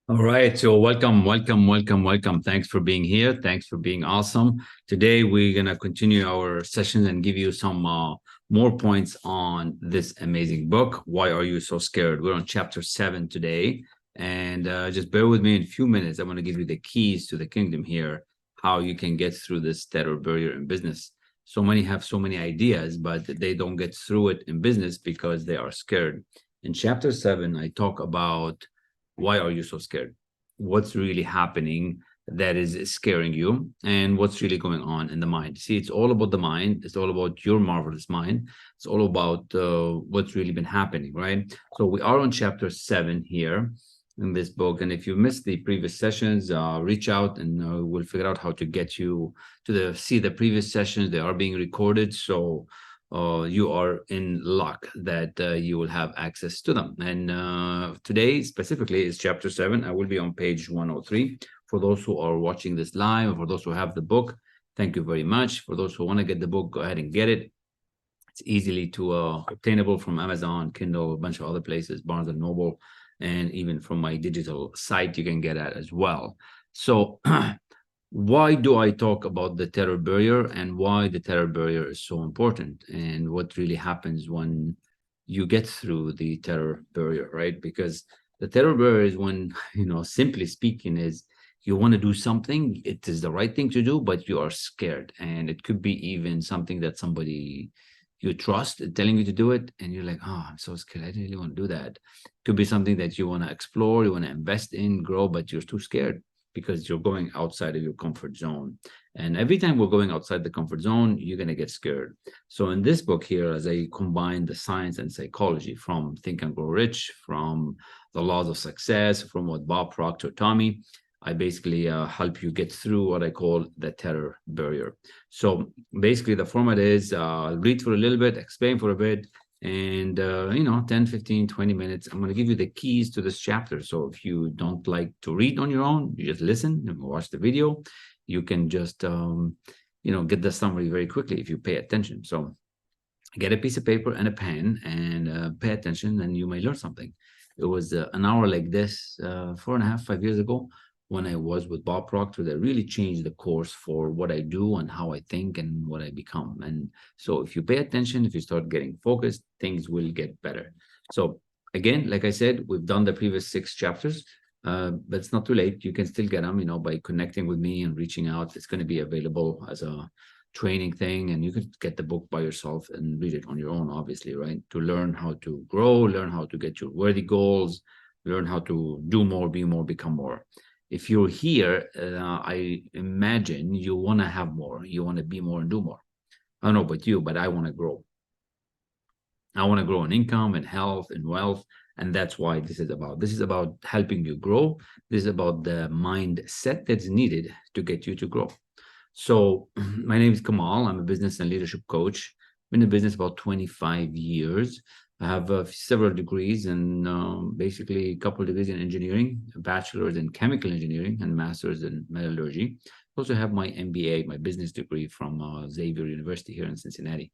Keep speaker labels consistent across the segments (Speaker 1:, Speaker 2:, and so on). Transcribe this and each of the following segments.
Speaker 1: All right. So welcome. Thanks for being here. Thanks for being awesome. Today, we're going to continue our session and give you some more points on this amazing book. Why Are You So Scared? We're on chapter 7 today. And just bear with me in a few minutes. I'm going to give you the keys to the kingdom here, how you can get through this terror barrier in business. So many have so many ideas, but they don't get through it in business because they are scared. In chapter 7, I talk about why are you so scared? What's really happening that is scaring you, and what's really going on in the mind? See, it's all about the mind. It's all about your marvelous mind. It's all about what's really been happening, right? So we are on chapter 7 here in this book, and if you missed the previous sessions, reach out and we'll figure out how to get you to see the previous sessions. They are being recorded, so you are in luck that you will have access to them. And today specifically is chapter 7. I will be on page 103. For those who are watching this live, for those who have the book, thank you very much. For those who want to get the book, go ahead and get it. It's easily to obtainable from Amazon, Kindle, a bunch of other places, Barnes and Noble, and even from my digital site, you can get that as well. So why do I talk about the terror barrier and why the terror barrier is so important and what really happens when you get through the terror barrier, right? Because the terror barrier is when, simply speaking, is you want to do something, it is the right thing to do, but you are scared. And it could be even something that somebody you trust telling you to do it, and you're like, oh, I'm so scared, I didn't really want to do that. It could be something that you want to explore, you want to invest in, grow, but you're too scared because you're going outside of your comfort zone. And every time we're going outside the comfort zone, you're going to get scared. So in this book here, as I combine the science and psychology from Think and Grow Rich, from the laws of success, from what Bob Proctor taught me, I basically help you get through what I call the terror barrier. So basically the format is I'll read for a little bit, explain for a bit, and 10, 15, 20 minutes, I'm going to give you the keys to this chapter. So if you don't like to read on your own, you just listen and watch the video. You can just get the summary very quickly if you pay attention. So get a piece of paper and a pen and pay attention, and you may learn something. It was an hour like this 4.5, 5 years ago when I was with Bob Proctor that really changed the course for what I do and how I think and what I become. And so if you pay attention, if you start getting focused, things will get better. So again, like I said, we've done the previous 6 chapters, but it's not too late. You can still get them, by connecting with me and reaching out. It's going to be available as a training thing, and you could get the book by yourself and read it on your own, obviously, right? To learn how to grow, learn how to get your worthy goals, learn how to do more, be more, become more. If you're here, I imagine you want to have more, you want to be more and do more. I don't know about you, but I want to grow. I want to grow in income and health and wealth. And that's why this is about. This is about helping you grow. This is about the mindset that's needed to get you to grow. So my name is Kamal. I'm a business and leadership coach. Been in business about 25 years. I have several degrees and basically a couple of degrees in engineering, a bachelor's in chemical engineering and master's in metallurgy. I also have my MBA, my business degree from Xavier University here in Cincinnati.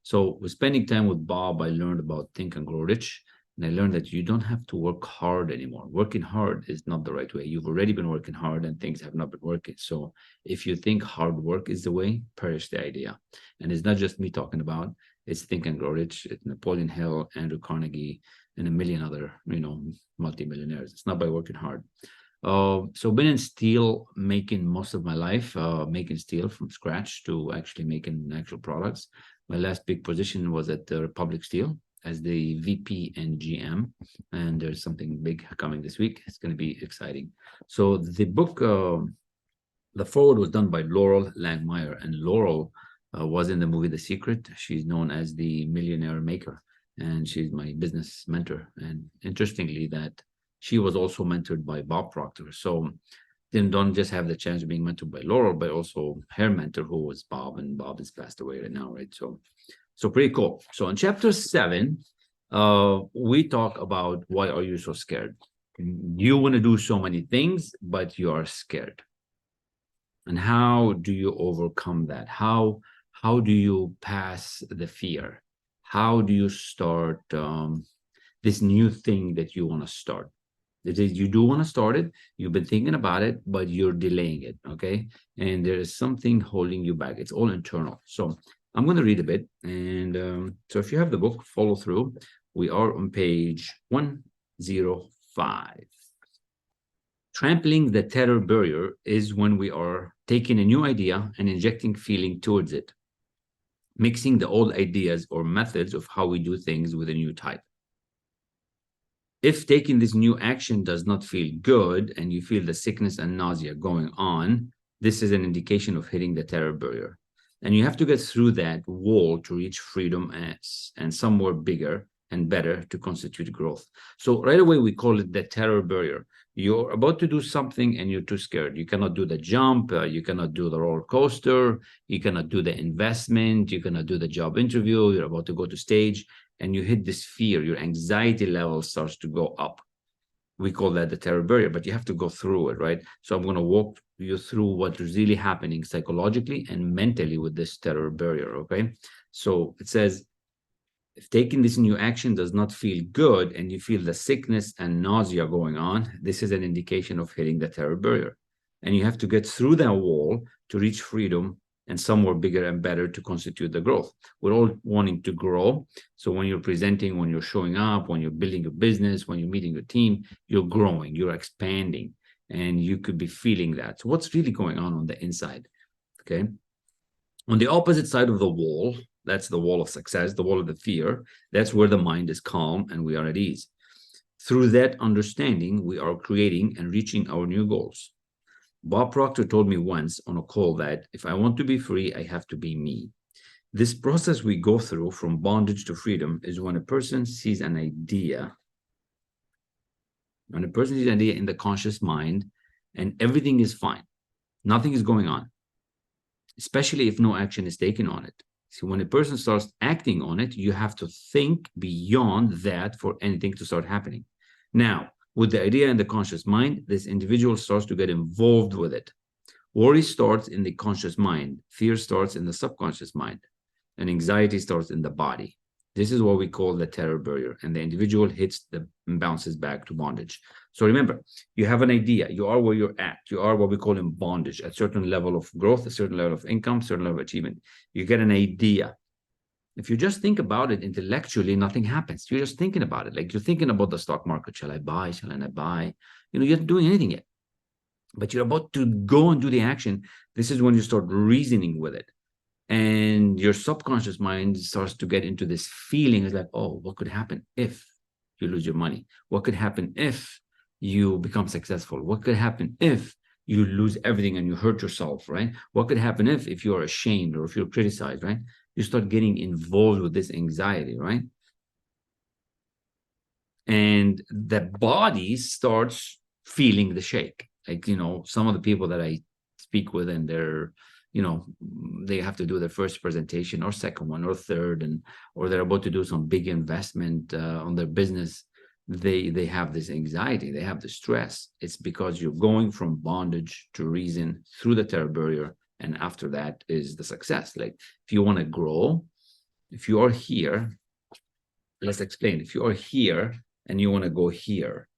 Speaker 1: So with spending time with Bob, I learned about Think and Grow Rich. And I learned that you don't have to work hard anymore. Working hard is not the right way. You've already been working hard and things have not been working. So if you think hard work is the way, perish the idea. And it's not just me talking about, it's Think and Grow Rich. It's Napoleon Hill, Andrew Carnegie, and a million other, multimillionaires. It's not by working hard. So been in steel making most of my life, making steel from scratch to actually making actual products. My last big position was at Republic Steel as the VP and GM, and there's something big coming this week. It's going to be exciting. So the book, the forward was done by Laurel Langmeyer, and Laurel was in the movie The Secret. She's known as the millionaire maker, and she's my business mentor. And interestingly, that she was also mentored by Bob Proctor. So then don't just have the chance of being mentored by Laurel, but also her mentor, who was Bob, and Bob has passed away right now, right? So pretty cool. So in chapter 7, we talk about why are you so scared? You want to do so many things, but you are scared. And how do you overcome that? How do you pass the fear? How do you start this new thing that you want to start? It is, you do want to start it. You've been thinking about it, but you're delaying it. Okay. And there is something holding you back. It's all internal. So I'm going to read a bit. And so if you have the book, follow through. We are on page 105. Trampling the terror barrier is when we are taking a new idea and injecting feeling towards it, mixing the old ideas or methods of how we do things with a new type. If taking this new action does not feel good and you feel the sickness and nausea going on, this is an indication of hitting the terror barrier. And you have to get through that wall to reach freedom and somewhere bigger and better to constitute growth. So right away, we call it the terror barrier. You're about to do something and you're too scared. You cannot do the jump. You cannot do the roller coaster. You cannot do the investment. You cannot do the job interview. You're about to go to stage and you hit this fear. Your anxiety level starts to go up. We call that the terror barrier, but you have to go through it, right? So I'm going to walk you through what is really happening psychologically and mentally with this terror barrier, okay? So it says, if taking this new action does not feel good and you feel the sickness and nausea going on, this is an indication of hitting the terror barrier. And you have to get through that wall to reach freedom and somewhere bigger and better to constitute the growth. We're all wanting to grow. So when you're presenting, when you're showing up, when you're building your business, when you're meeting your team, you're growing, you're expanding, and you could be feeling that. So what's really going on the inside? Okay. On the opposite side of the wall, that's the wall of success, the wall of the fear. That's where the mind is calm and we are at ease. Through that understanding, we are creating and reaching our new goals. Bob Proctor told me once on a call that if I want to be free, I have to be me. This process we go through from bondage to freedom is when a person sees an idea. When a person sees an idea in the conscious mind and everything is fine, nothing is going on, especially if no action is taken on it. So when a person starts acting on it, you have to think beyond that for anything to start happening. Now, with the idea in the conscious mind, this individual starts to get involved with it. Worry starts in the conscious mind. Fear starts in the subconscious mind. And anxiety starts in the body. This is what we call the terror barrier. And the individual hits and bounces back to bondage. So remember, you have an idea. You are where you're at. You are what we call in bondage, a certain level of growth, a certain level of income, certain level of achievement. You get an idea. If you just think about it intellectually, nothing happens. You're just thinking about it. Like you're thinking about the stock market. Shall I buy? Shall I not buy? You're not doing anything yet. But you're about to go and do the action. This is when you start reasoning with it. And your subconscious mind starts to get into this feeling. It's like, oh, what could happen if you lose your money? What could happen if you become successful? What could happen if you lose everything and you hurt yourself, right? What could happen if you're ashamed or if you're criticized, right? You start getting involved with this anxiety, right? And the body starts feeling the shake. Like, some of the people that I speak with and they're, they have to do their first presentation or second one or third, or they're about to do some big investment on their business. They have this anxiety, they have the stress. It's because you're going from bondage to reason through the terror barrier. And after that is the success. Like if you want to grow, if you are here, let's explain. If you are here and you want to go here,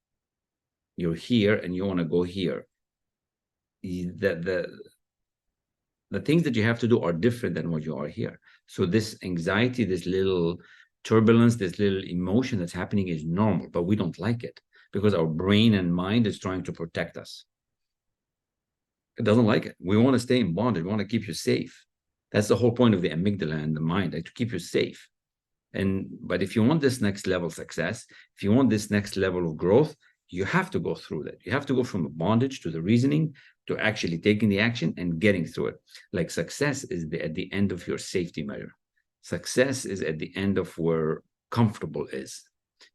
Speaker 1: you're here and you want to go here. The things that you have to do are different than what you are here. So this anxiety, this little turbulence, this little emotion that's happening is normal, but we don't like it because our brain and mind is trying to protect us. It doesn't like it. We want to stay in bondage. We want to keep you safe. That's the whole point of the amygdala and the mind, like to keep you safe. But if you want this next level of success, if you want this next level of growth, you have to go through that. You have to go from the bondage to the reasoning to actually taking the action and getting through it. Like success is at the end of your safety measure. Success is at the end of where comfortable is.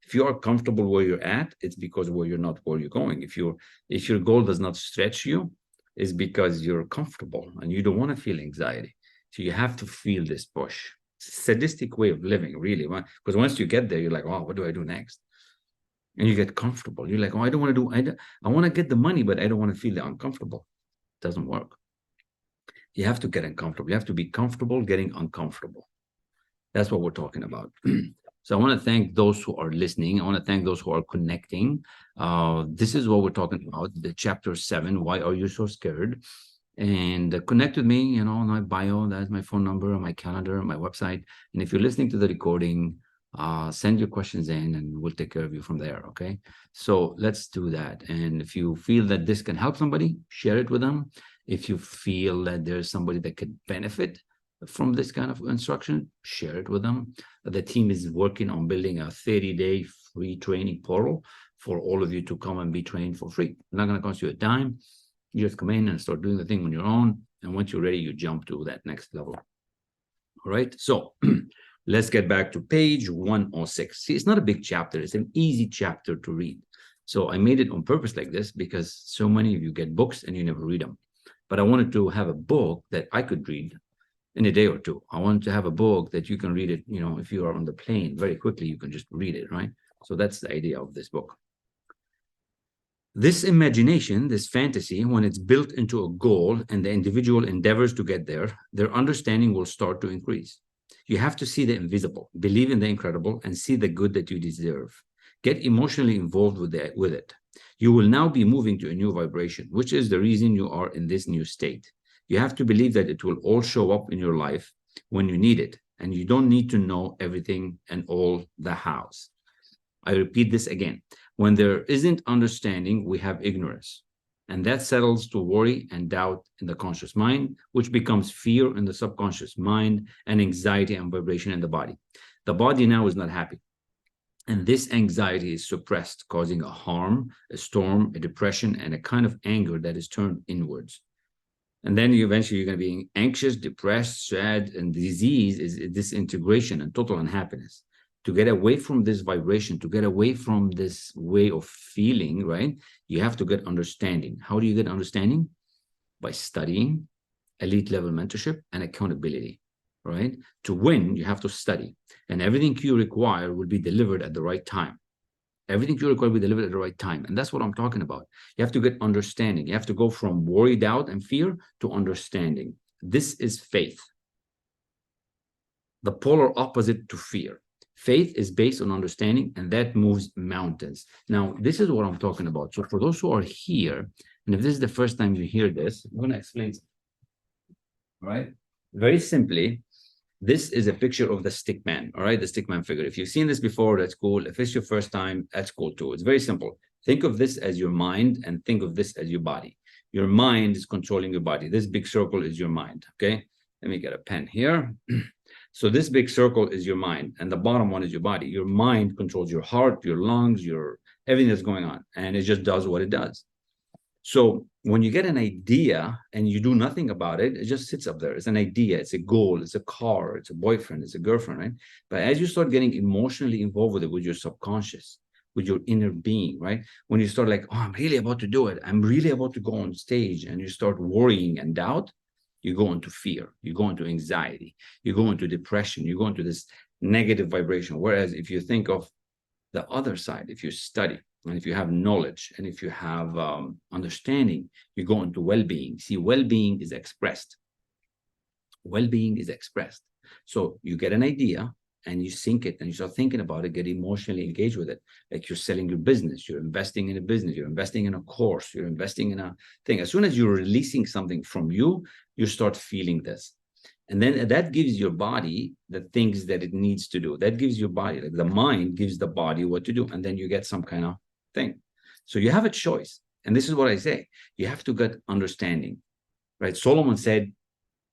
Speaker 1: If you are comfortable where you're at, it's because you're not where you're going. If your goal does not stretch you, it's because you're comfortable and you don't want to feel anxiety. So you have to feel this push. It's a sadistic way of living, really. Because once you get there, you're like, oh, what do I do next? And you get comfortable. You're like, oh, I want to get the money, but I don't want to feel the uncomfortable. It doesn't work. You have to get uncomfortable. You have to be comfortable getting uncomfortable. That's what we're talking about. So I want to thank those who are listening. I want to thank those who are connecting. This is what we're talking about, the chapter 7, Why Are You So Scared? And connect with me, on my bio. That's my phone number, my calendar, my website. And if you're listening to the recording, send your questions in and we'll take care of you from there, okay? So let's do that. And if you feel that this can help somebody, share it with them. If you feel that there's somebody that could benefit from this kind of instruction, share it with them. The team is working on building a 30-day free training portal for all of you to come and be trained for free. It's not going to cost you a dime. You just come in and start doing the thing on your own. And once you're ready, you jump to that next level. All right. So let's get back to page 106. See, it's not a big chapter. It's an easy chapter to read. So I made it on purpose like this because so many of you get books and you never read them. But I wanted to have a book that I could read in a day or two. I want to have a book that you can read it, if you are on the plane very quickly, you can just read it, right? So that's the idea of this book. This imagination, this fantasy, when it's built into a goal and the individual endeavors to get there, their understanding will start to increase. You have to see the invisible, believe in the incredible, and see the good that you deserve. Get emotionally involved with it. You will now be moving to a new vibration, which is the reason you are in this new state. You have to believe that it will all show up in your life when you need it, and you don't need to know everything and all the hows. I repeat this again. When there isn't understanding, we have ignorance. And that settles to worry and doubt in the conscious mind, which becomes fear in the subconscious mind and anxiety and vibration in the body. The body now is not happy. And this anxiety is suppressed, causing a harm, a storm, a depression, and a kind of anger that is turned inwards. And then eventually you're going to be anxious, depressed, sad, and disease is disintegration and total unhappiness. To get away from this vibration, to get away from this way of feeling, right? You have to get understanding. How do you get understanding? By studying, elite level mentorship, and accountability, right? To win, you have to study. And everything you require will be delivered at the right time. Everything you require will be delivered at the right time. And that's what I'm talking about. You have to get understanding. You have to go from worry, doubt, and fear to understanding. This is faith. The polar opposite to fear. Faith is based on understanding, and that moves mountains. Now, this is what I'm talking about. So for those who are here, and if this is the first time you hear this, I'm going to explain. All right? Very simply, this is a picture of the stick man, all right? The stick man figure. If you've seen this before, that's cool. If it's your first time, that's cool too. It's very simple. Think of this as your mind and think of this as your body. Your mind is controlling your body. This big circle is your mind, okay? Let me get a pen here. So this big circle is your mind, and the bottom one is your body. Your mind controls your heart, your lungs, everything that's going on, and it just does what it does. So when you get an idea and you do nothing about it, it just sits up there. It's an idea, it's a goal, it's a car, it's a boyfriend, it's a girlfriend, right? But as you start getting emotionally involved with it, with your subconscious, with your inner being, right? When you start like, oh, I'm really about to do it. I'm really about to go on stage, and you start worrying and doubt, you go into fear, you go into anxiety, you go into depression, you go into this negative vibration. Whereas if you think of the other side, if you study and if you have knowledge and if you have understanding, you go into well-being. See, well-being is expressed. Well-being is expressed. So you get an idea and you think it and you start thinking about it, get emotionally engaged with it. Like you're selling your business, you're investing in a business, you're investing in a course, you're investing in a thing. As soon as you're releasing something from you, you start feeling this. And then that gives your body the things that it needs to do. That gives your body, like the mind gives the body what to do. And then you get some kind of thing. So you have a choice. And this is what I say. You have to get understanding, right? Solomon said,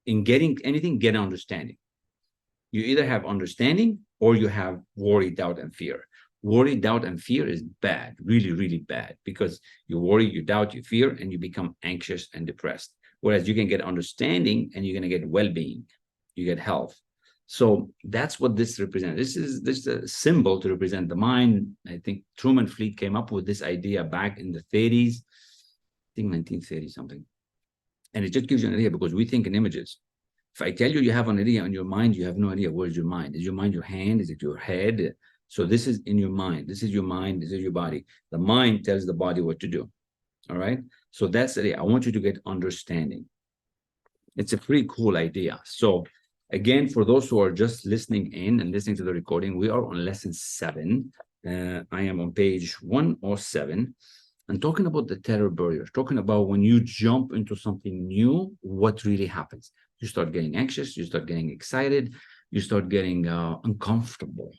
Speaker 1: in getting anything, get understanding. You either have understanding or you have worry, doubt, and fear. Worry, doubt, and fear is bad, really, really bad, because you worry, you doubt, you fear, and you become anxious and depressed. Whereas you can get understanding and you're going to get well-being, you get health. So that's what this represents. This is a symbol to represent the mind. I think Truman Fleet came up with this idea back in the 30s, I think 1930 something. And it just gives you an idea because we think in images. If I tell you you have an idea in your mind, you have no idea where's your mind. Is your mind your hand? Is it your head? So this is in your mind. This is your mind. This is your body. The mind tells the body what to do. All right. So that's the idea. I want you to get understanding. It's a pretty cool idea. So Again, for those who are just listening in and listening to the recording, we are on lesson 7. I am on page 107 and talking about the terror barrier, talking about when you jump into something new, what really happens. You start getting anxious, you start getting excited, you start getting uncomfortable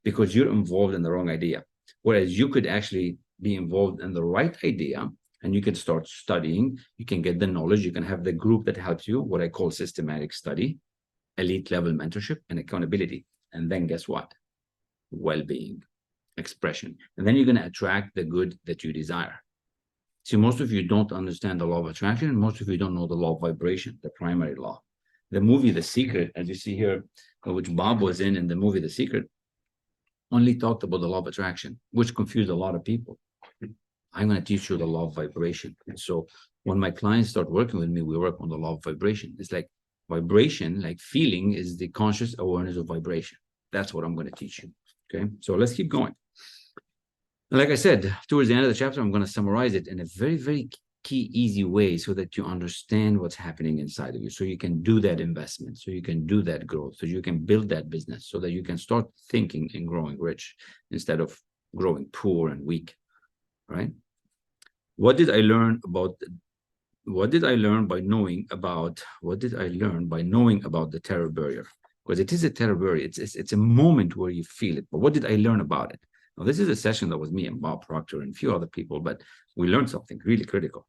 Speaker 1: because you're involved in the wrong idea. Whereas you could actually be involved in the right idea and you can start studying, you can get the knowledge, you can have the group that helps you, what I call systematic study, elite level mentorship, and accountability. And then guess what? Well-being, expression. And then you're going to attract the good that you desire. See, most of you don't understand the law of attraction, and most of you don't know the law of vibration, the primary law. The movie The Secret, as you see here, which Bob was in the movie The Secret, only talked about the law of attraction, which confused a lot of people. I'm going to teach you the law of vibration. And so when my clients start working with me, we work on the law of vibration. It's like vibration, like feeling, is the conscious awareness of vibration. That's what I'm going to teach you. Okay, so let's keep going. Like I said, towards the end of the chapter, I'm going to summarize it in a very, very key, easy way so that you understand what's happening inside of you, so you can do that investment, so you can do that growth, so you can build that business, so that you can start thinking and growing rich instead of growing poor and weak, right? What did I learn about by knowing about the terror barrier? Because it is a terror barrier. It's a moment where you feel it. But what did I learn about it? Now, this is a session that was me and Bob Proctor and a few other people, but we learned something really critical.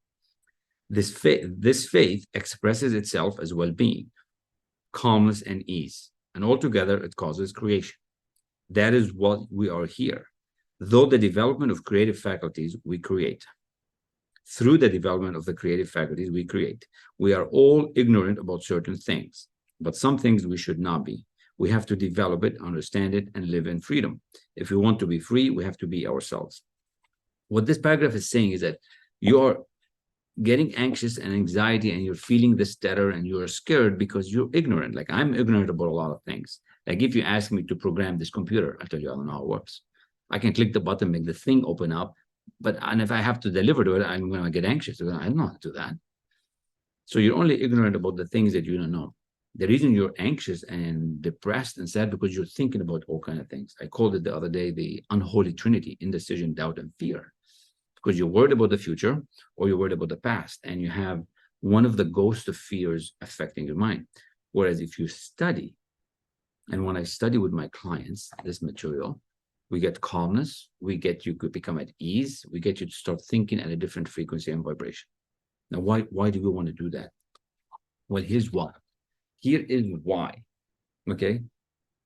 Speaker 1: This faith expresses itself as well-being, calmness, and ease. And altogether, it causes creation. That is what we are here. Though the development of creative faculties, we create. Through the development of the creative faculties we create. We are all ignorant about certain things, but some things we should not be. We have to develop it, understand it, and live in freedom. If we want to be free, we have to be ourselves. What this paragraph is saying is that you are getting anxious and anxiety and you're feeling this terror and you're scared because you're ignorant. Like I'm ignorant about a lot of things. Like if you ask me to program this computer, I'll tell you I don't know how it works. I can click the button, make the thing open up, and if I have to deliver to it, I'm going to get anxious. I don't know how to do that. So you're only ignorant about the things that you don't know. The reason you're anxious and depressed and sad because you're thinking about all kinds of things. I called it the other day the unholy trinity: indecision, doubt, and fear. Because you're worried about the future or you're worried about the past, and you have one of the ghosts of fears affecting your mind. Whereas if you study, and when I study with my clients this material, we get calmness, we get you to become at ease, we get you to start thinking at a different frequency and vibration. Now, why do we want to do that? Well, here's why. Here is why, okay?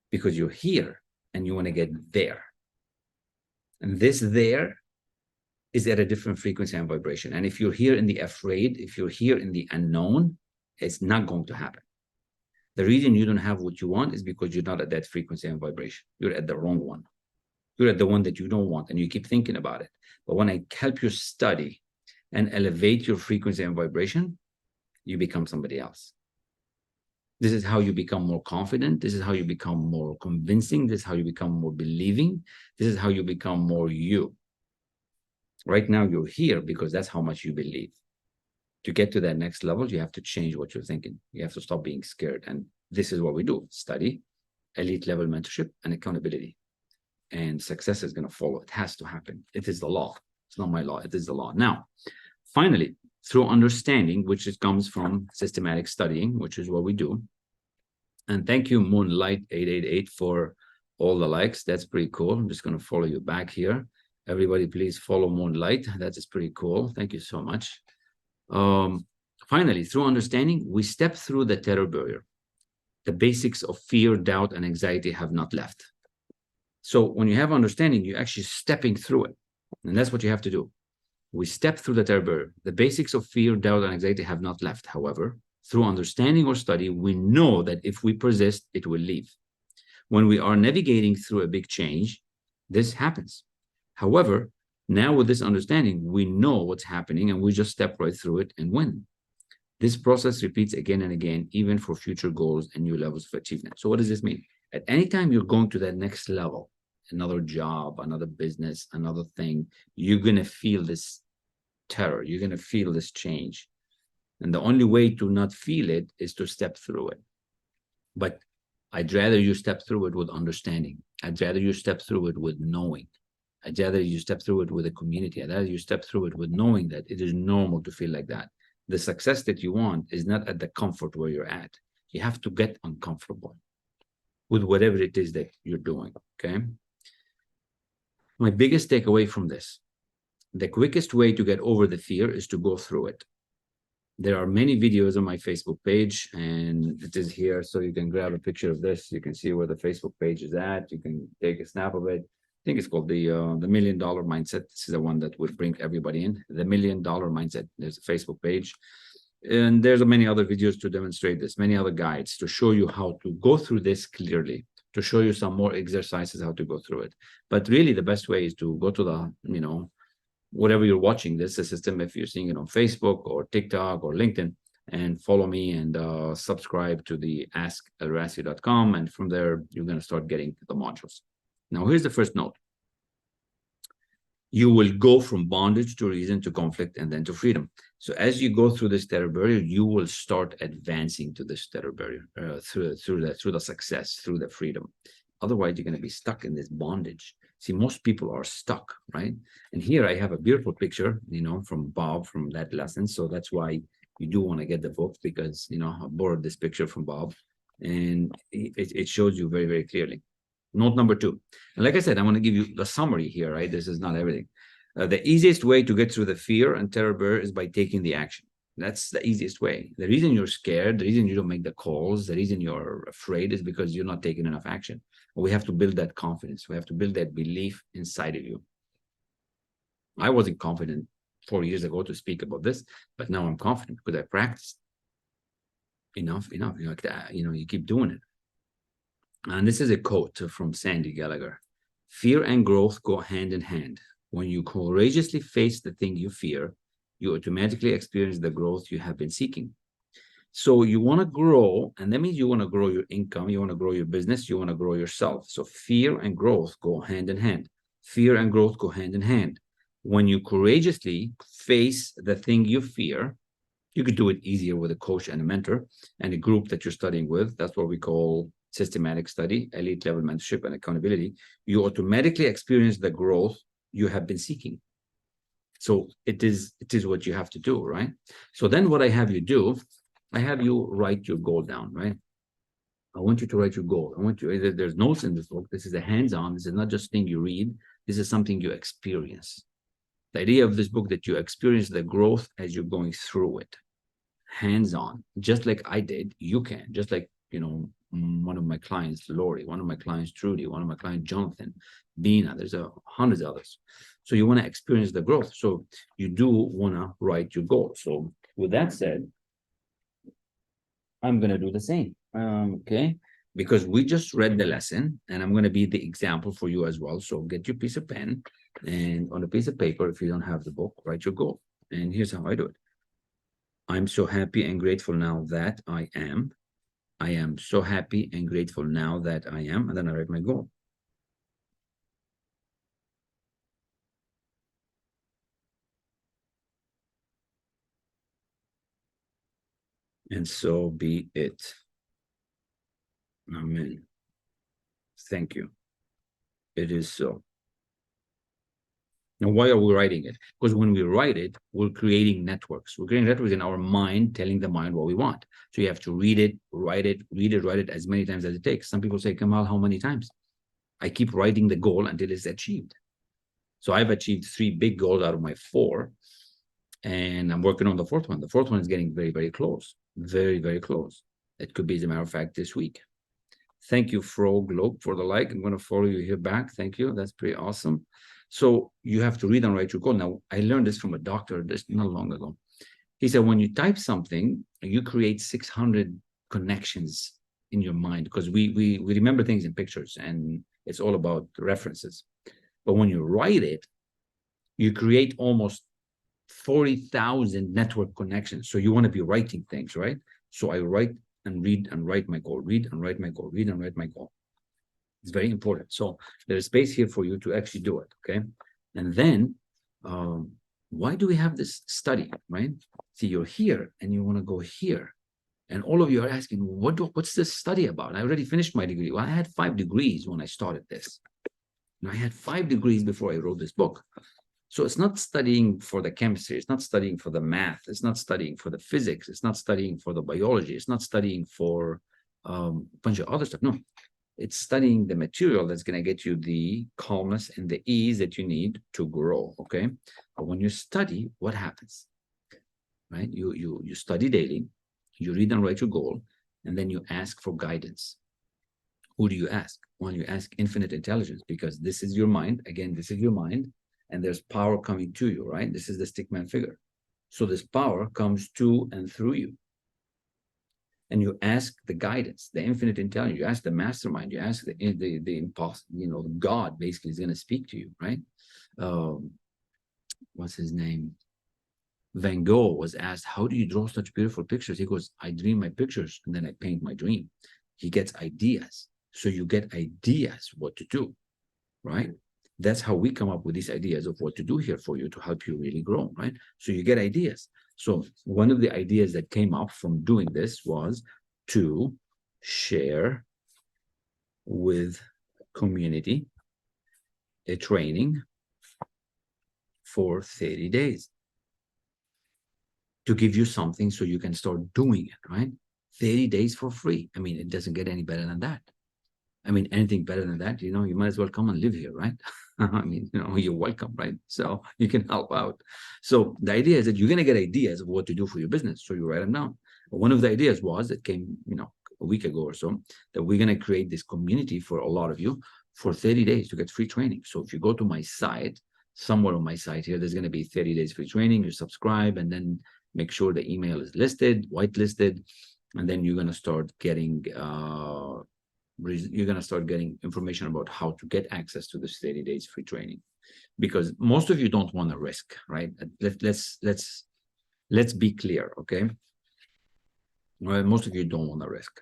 Speaker 1: Because you're here and you want to get there. And this there is at a different frequency and vibration. And if you're here in the afraid, if you're here in the unknown, it's not going to happen. The reason you don't have what you want is because you're not at that frequency and vibration. You're at the wrong one. You're at the one that you don't want, and you keep thinking about it. But when I help you study and elevate your frequency and vibration, you become somebody else. This is how you become more confident. This is how you become more convincing. This is how you become more believing. This is how you become more you. Right now, you're here because that's how much you believe. To get to that next level, you have to change what you're thinking. You have to stop being scared. And this is what we do: study, elite level mentorship, and accountability. And success is going to follow. It has to happen. It is the law. It's not my law. It is the law. Now, finally, through understanding, which comes from systematic studying, which is what we do. And thank you, Moonlight888, for all the likes. That's pretty cool. I'm just going to follow you back here. Everybody, please follow Moonlight. That is pretty cool. Thank you so much. Finally, through understanding, we step through the terror barrier. The basics of fear, doubt, and anxiety have not left. So when you have understanding, you're actually stepping through it. And that's what you have to do. We step through the terror barrier. The basics of fear, doubt, and anxiety have not left. However, through understanding or study, we know that if we persist, it will leave. When we are navigating through a big change, this happens. However, now with this understanding, we know what's happening and we just step right through it and win. This process repeats again and again, even for future goals and new levels of achievement. So what does this mean? At any time you're going to that next level, another job, another business, another thing, you're going to feel this terror. You're going to feel this change. And the only way to not feel it is to step through it. But I'd rather you step through it with understanding. I'd rather you step through it with knowing. I'd rather you step through it with a community. I'd rather you step through it with knowing that it is normal to feel like that. The success that you want is not at the comfort where you're at. You have to get uncomfortable with whatever it is that you're doing, okay? My biggest takeaway from this, the quickest way to get over the fear is to go through it. There are many videos on my Facebook page, and it is here, so you can grab a picture of this. You can see where the Facebook page is at. You can take a snap of it. I think it's called the $1 Million Mindset. This is the one that would bring everybody in. The $1 Million Mindset. There's a Facebook page, and there's many other videos to demonstrate this, many other guides to show you how to go through this clearly, to show you some more exercises how to go through it. But really, the best way is to go to the whatever you're watching this, the system, if you're seeing it on Facebook or TikTok or LinkedIn, and follow me and subscribe to the askelrassi.com. And from there, you're going to start getting the modules. Now, here's the first note. You will go from bondage to reason to conflict and then to freedom. So as you go through this terror barrier, you will start advancing to this terror barrier through the success, through the freedom. Otherwise, you're going to be stuck in this bondage. See, most people are stuck, right? And here I have a beautiful picture, from Bob from that lesson. So that's why you do want to get the book, because, I borrowed this picture from Bob, and it shows you very, very clearly. Note number 2. And like I said, I want to give you the summary here, right? This is not everything. The easiest way to get through the fear and terror barrier is by taking the action. That's the easiest way. The reason you're scared, the reason you don't make the calls, the reason you're afraid is because you're not taking enough action. We have to build that confidence. We have to build that belief inside of you. I wasn't confident 4 years ago to speak about this, but now I'm confident because I practiced enough. You keep doing it. And this is a quote from Sandy Gallagher. Fear and growth go hand in hand. When you courageously face the thing you fear, you automatically experience the growth you have been seeking. So you want to grow, and that means you want to grow your income, you want to grow your business, you want to grow yourself. So fear and growth go hand in hand. Fear and growth go hand in hand. When you courageously face the thing you fear, you could do it easier with a coach and a mentor and a group that you're studying with. That's what we call systematic study, elite level mentorship, and accountability. You automatically experience the growth you have been seeking. So it is what you have to do, right? So then what I have you do, I have you write your goal down, right? I want you to write your goal. There's notes in this book. This is a hands-on. This is not just thing you read. This is something you experience. The idea of this book that you experience the growth as you're going through it. Hands-on. Just like I did, you can. Just like, one of my clients, Lori, one of my clients, Trudy, one of my clients, Jonathan, Bina, there's hundreds of others. So you want to experience the growth. So you do want to write your goal. So with that said, I'm going to do the same. Okay. Because we just read the lesson, and I'm going to be the example for you as well. So get your piece of pen, and on a piece of paper, if you don't have the book, write your goal. And here's how I do it. I'm so happy and grateful now that I am. I am so happy and grateful now that I am. And then I write my goal. And so be it. Amen. Thank you. It is so. Now, why are we writing it? Because when we write it, we're creating networks. We're creating networks in our mind, telling the mind what we want. So you have to read it, write it as many times as it takes. Some people say, Kamal, how many times? I keep writing the goal until it's achieved. So I've achieved 3 big goals out of my 4. And I'm working on the 4th one. The 4th one is getting very, very close. Very, very close. It could be, as a matter of fact, this week. Thank you, Fro Globe, for the like. I'm going to follow you here back. Thank you. That's pretty awesome. So you have to read and write your goal. Now, I learned this from a doctor this not long ago. He said, when you type something, you create 600 connections in your mind, because we remember things in pictures, and it's all about references. But when you write it, you create almost 40,000 network connections. So you want to be writing things, right? So I write and read and write my goal, read and write my goal, read and write my goal. It's very important. So there's space here for you to actually do it, okay? And then, why do we have this study, right? See, you're here and you want to go here. And all of you are asking, what's this study about? I already finished my degree. Well, I had 5 degrees when I started this. And I had 5 degrees before I wrote this book. So it's not studying for the chemistry. It's not studying for the math. It's not studying for the physics. It's not studying for the biology. It's not studying for a bunch of other stuff. No, it's studying the material that's going to get you the calmness and the ease that you need to grow. Okay. But when you study, what happens? Right? You study daily, you read and write your goal, and then you ask for guidance. Who do you ask? Well, you ask infinite intelligence, because this is your mind. Again, this is your mind, and there's power coming to you, right? This is the stickman figure. So this power comes to and through you. And you ask the guidance, the infinite intelligence, you ask the mastermind, you ask the impossible, God basically is going to speak to you, right? What's his name? Van Gogh was asked, how do you draw such beautiful pictures? He goes, I dream my pictures and then I paint my dream. He gets ideas. So you get ideas what to do, right? That's how we come up with these ideas of what to do here for you to help you really grow, right? So you get ideas. So one of the ideas that came up from doing this was to share with community a training for 30 days to give you something so you can start doing it, right? 30 days for free. I mean, it doesn't get any better than that. I mean, anything better than that, you might as well come and live here, right? I mean, you're welcome, right? So you can help out. So the idea is that you're going to get ideas of what to do for your business. So you write them down. One of the ideas was that came, a week ago or so, that we're going to create this community for a lot of you for 30 days to get free training. So if you go to my site, somewhere on my site here, there's going to be 30 days free training. You subscribe and then make sure the email is listed, whitelisted, and then you're going to start getting information about how to get access to this 30 days free training, because most of you don't want to risk, right? Let's be clear, okay? Right, most of you don't want to risk.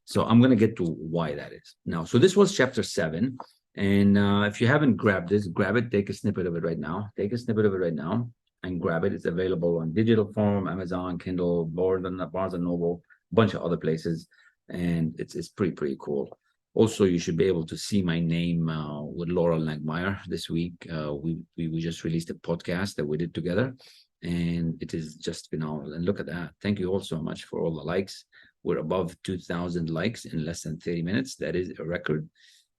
Speaker 1: So I'm going to get to why that is now. So this was chapter 7. And if you haven't grabbed this, grab it, take a snippet of it right now. Take a snippet of it right now and grab it. It's available on digital form, Amazon, Kindle, Barnes and Noble, a bunch of other places. And it's pretty cool. Also, you should be able to see my name with Laura Langmeyer this week. We just released a podcast that we did together, and it is just phenomenal. And look at that. Thank you all so much for all the likes. We're above 2,000 likes in less than 30 minutes. That is a record.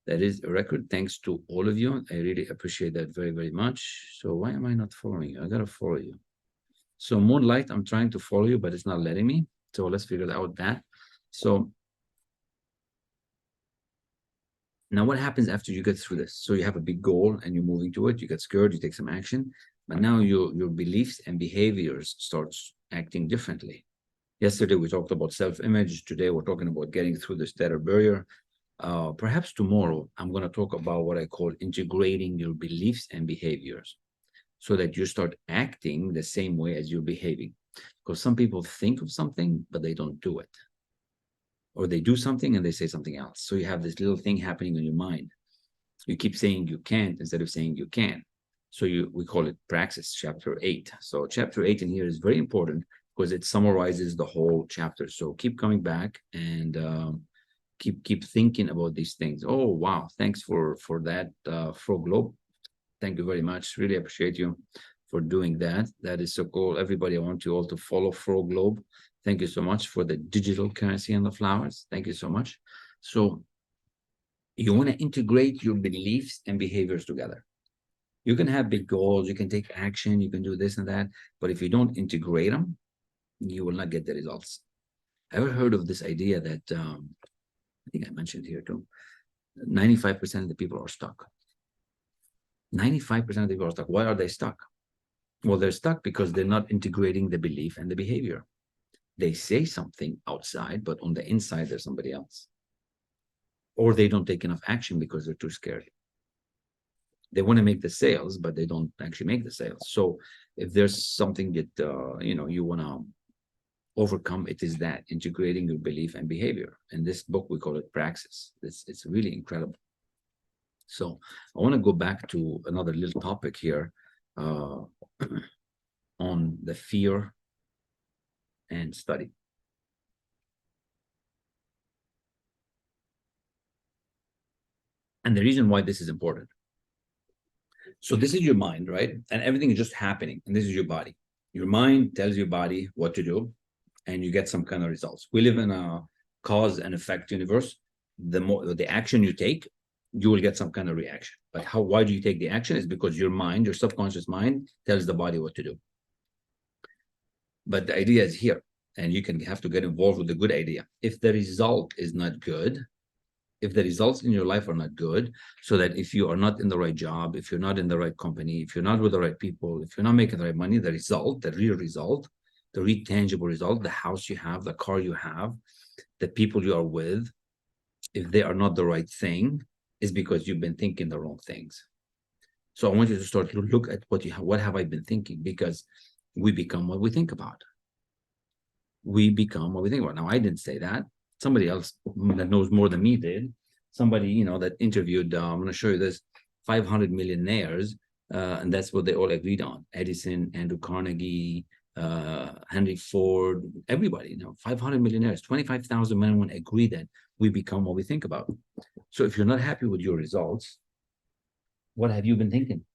Speaker 1: That is a record. Thanks to all of you. I really appreciate that very, very much. So why am I not following you? I got to follow you. So Moonlight, I'm trying to follow you, but it's not letting me. So let's figure out that. So now what happens after you get through this? So you have a big goal and you're moving to it. You get scared, you take some action, but now your beliefs and behaviors starts acting differently. Yesterday, we talked about self-image. Today, we're talking about getting through the status barrier. Perhaps tomorrow, I'm going to talk about what I call integrating your beliefs and behaviors so that you start acting the same way as you're behaving. Because some people think of something, but they don't do it. Or they do something and they say something else. So you have this little thing happening in your mind. You keep saying you can't instead of saying you can. So we call it praxis, chapter 8. So chapter 8 in here is very important because it summarizes the whole chapter. So keep coming back and keep thinking about these things. Oh, wow. Thanks for that, Frog Globe. Thank you very much. Really appreciate you for doing that. That is so cool. Everybody, I want you all to follow Frog Globe. Thank you so much for the digital currency and the flowers. Thank you so much. So you want to integrate your beliefs and behaviors together. You can have big goals, you can take action, you can do this and that, but if you don't integrate them, you will not get the results. Ever heard of this idea that I think I mentioned here too? 95% of the people are stuck. 95% of the people are stuck. Why are they stuck? Well, they're stuck because they're not integrating the belief and the behavior. They say something outside, but on the inside, there's somebody else. Or they don't take enough action because they're too scared. They want to make the sales, but they don't actually make the sales. So if there's something that, you want to overcome, it is that integrating your belief and behavior. In this book, we call it praxis. It's really incredible. So I want to go back to another little topic here on the fear and study. And the reason why this is important. So this is your mind, right? And everything is just happening. And this is your body. Your mind tells your body what to do, and you get some kind of results. We live in a cause and effect universe. The more the action you take, you will get some kind of reaction. But why do you take the action? Is because your mind, your subconscious mind, tells the body what to do. But the idea is here, and you can have to get involved with the good idea. If the result is not good, if the results in your life are not good, so that if you are not in the right job, if you're not in the right company, if you're not with the right people, if you're not making the right money, the result, the real result, the real tangible result, the house you have, the car you have, the people you are with, if they are not the right thing, is because you've been thinking the wrong things. So I want you to start to look at what have I been thinking, because we become what we think about. We become what we think about. Now, I didn't say that. Somebody else that knows more than me did. Somebody, that interviewed, I'm going to show you this, 500 millionaires, and that's what they all agreed on. Edison, Andrew Carnegie, Henry Ford, everybody, 500 millionaires, 25,000 men and women agree that we become what we think about. So if you're not happy with your results, what have you been thinking?